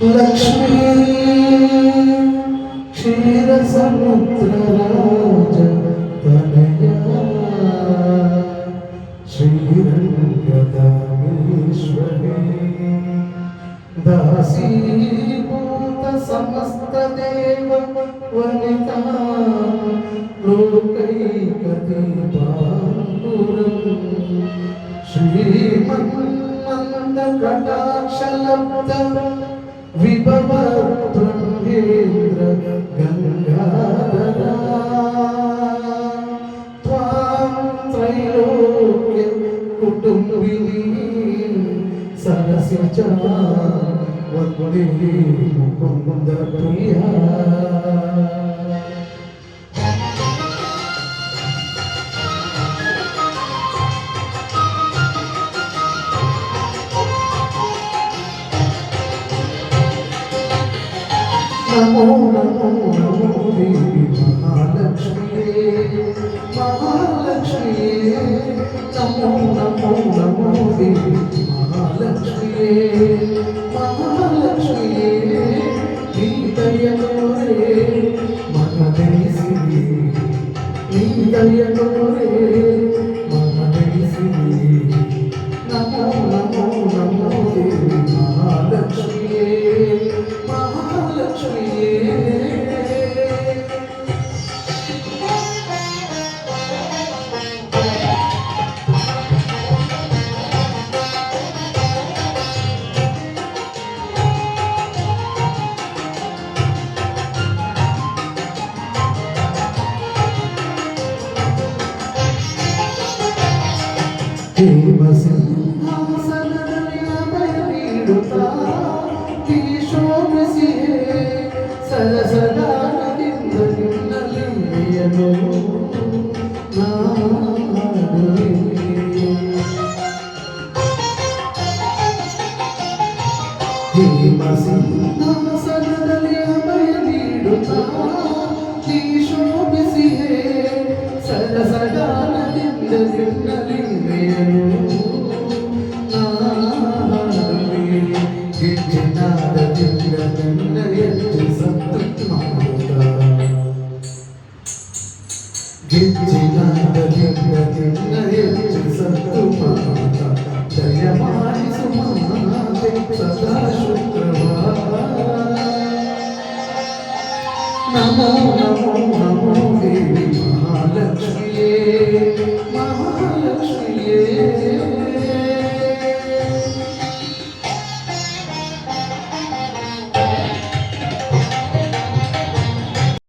लक्ष्मी क्षीर समुद्र राज तनया श्रीरंगदामेश्वरी दासीभूत समस्त देव वनिता लोकैकदीपाङ्कुरम् श्रीमन्मन्दकटाक्षलब्ध विभव ब्रह्मेन्द्र गंगाधरा त्वां त्रैलोक्य कुटुम्बिनी सरसिजा वन्दे मुकुन्द प्रिया नमो नमो नमो देवी महालक्ष्मी महालक्ष्मी नमो नमो नमो देवी महालक्ष्मी महालक्ष्मी नीदयनोरे मनदेसिनी नीदयनोरे मनदेसिनी नमो नमो नमो देवी महालक्ष्मी महालक्ष्मी सिंहासनದಲ್ಲಿ ಅಭಯನೀಡುತ್ತಾ ಶೋಭಿಸಿಯೇ ಸರಸಗಾನದಿಂದ ನಿನ್ನಲ್ಲಿ ಮೇಯಲು ನಾಡುವೆ ಸಿಂಹಾಸನದಲ್ಲಿ ಅಭಯ ನೀಡುತ್ತಾ ಶೋಭಿಸಿಯೇ ಸರಸಗಾನದಿಂದ ನಿನ್ನಲ್ಲಿ ಮೇಯಲು नमो नमो